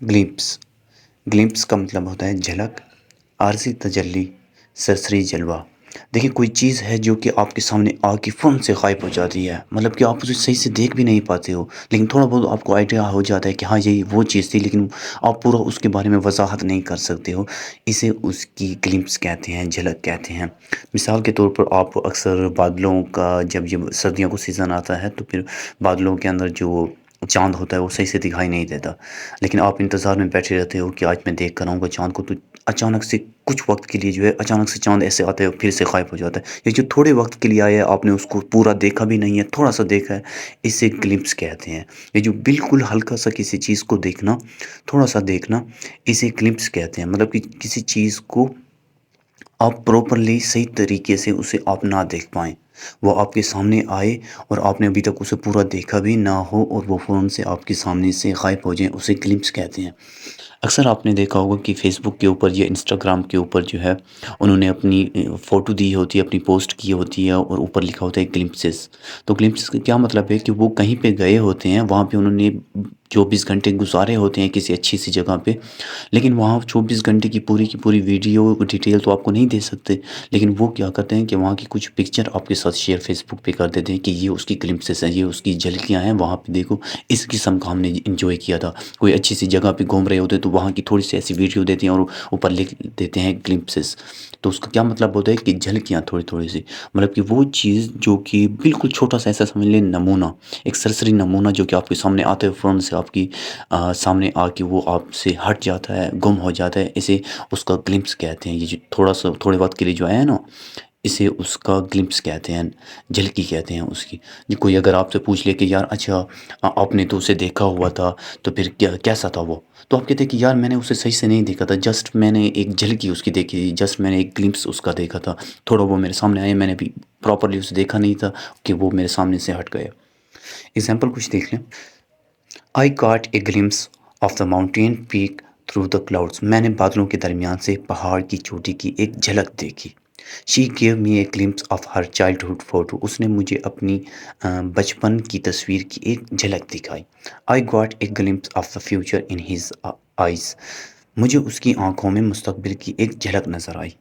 Glimpse glimpse का मतलब होता है झलक, आरज़ी तजल्ली, सरसरी जलवा। देखिए कोई चीज़ है जो कि आपके सामने आके फ़ौरन से ग़ायब हो जाती है, मतलब कि आप उसे सही से देख भी नहीं पाते हो, लेकिन थोड़ा बहुत आपको आइडिया हो जाता है कि हाँ, ये वो चीज़ थी, लेकिन आप पूरा उसके बारे में वज़ाहत नहीं कर सकते हो। इसे उसकी ग्लिम्प्स कहते हैं, झलक कहते हैं। मिसाल के तौर पर आप अक्सर बादलों का जब ये सर्दियों का सीज़न आता है, तो फिर बादलों के अंदर जो चाँद होता है वो सही से दिखाई नहीं देता। लेकिन आप इंतज़ार में बैठे रहते हो कि आज मैं देख कर आऊँगा चाँद को, तो अचानक से कुछ वक़्त के लिए जो है अचानक से चाँद ऐसे आता है और फिर से ग़ायब हो जाता है। ये जो थोड़े वक़्त के लिए आया है, आपने उसको पूरा देखा भी नहीं है, थोड़ा-सा देखा है, इसे ग्लिम्प्स कहते हैं। ये जो बिल्कुल हल्का-सा किसी चीज़ को देखना, थोड़ा-सा देखना, इसे ग्लिम्प्स कहते हैं। मतलब कि किसी चीज़ को आप प्रॉपरली सही तरीके से उसे आप ना देख पाएँ। वो आपके सामने आए और आपने अभी तक उसे पूरा देखा भी ना हो और वो फ़ौरन से आपके सामने से ग़ायब हो जाए, उसे ग्लिम्प्स कहते हैं। अक्सर आपने देखा होगा कि फ़ेसबुक के ऊपर या इंस्टाग्राम के ऊपर जो है, उन्होंने अपनी फ़ोटो दी होती है, अपनी पोस्ट की होती है और ऊपर लिखा होता है ग्लिम्प्सेस। तो ग्लिम्प्सेस का क्या मतलब है कि वो कहीं पे गए होते हैं, वहाँ पे उन्होंने 24 घंटे गुज़ारे होते हैं किसी अच्छी-सी जगह पे, लेकिन वहाँ 24 घंटे की पूरी वीडियो डिटेल तो आपको नहीं दे सकते। लेकिन वो क्या करते हैं कि वहाँ की कुछ पिक्चर आपके साथ शेयर फ़ेसबुक पे कर देते हैं कि ये उसकी ग्लिम्प्सेस हैं, ये उसकी झलकियाँ हैं, वहाँ पे देखो इस किस्म का हमने एन्जॉय किया था। कोई अच्छी सी जगह पे घूम रहे होते हैं तो वहाँ की थोड़ी सी ऐसी वीडियो देते हैं और ऊपर लिख देते हैं ग्लिम्प्सेस। तो उसका क्या मतलब होता है कि झलकियाँ थोड़ी-थोड़ी सी, मतलब कि वो चीज़ जो कि बिल्कुल छोटा-सा ऐसा समझ लें नमूना, एक सरसरी नमूना जो कि आपके सामने आते हुए फ़ौरन से आपकी सामने आके वो आपसे हट जाता है, गुम हो जाता है, इसे उसका ग्लिम्प्स कहते हैं। ये जो थोड़ा-सा थोड़े वक़्त के लिए जो आया है ना, इसे उसका ग्लिम्प्स कहते हैं, झलकी कहते हैं उसकी। ये कोई अगर आपसे पूछ ले कि यार अच्छा आपने तो उसे देखा हुआ था, तो फिर क्या कैसा था वो? तो आप कहते हैं कि यार मैंने उसे सही से नहीं देखा था, जस्ट मैंने एक झलकी उसकी देखी थी, जस्ट मैंने एक ग्लिम्प्स उसका देखा था। थोड़ा वो मेरे सामने आया, मैंने भी प्रॉपर्ली उसे देखा नहीं था कि वो मेरे सामने से हट गया। एग्ज़ाम्पल कुछ देख लें। I caught a glimpse of the mountain peak through the clouds. मैंने बादलों के दरमियान से पहाड़ की चोटी की एक झलक देखी। She gave me A glimpse of her childhood photo. उसने मुझे अपनी बचपन की तस्वीर की एक झलक दिखाई। I got a glimpse of the future in his eyes. मुझे उसकी आंखों में मुस्तकबिल की एक झलक नज़र आई।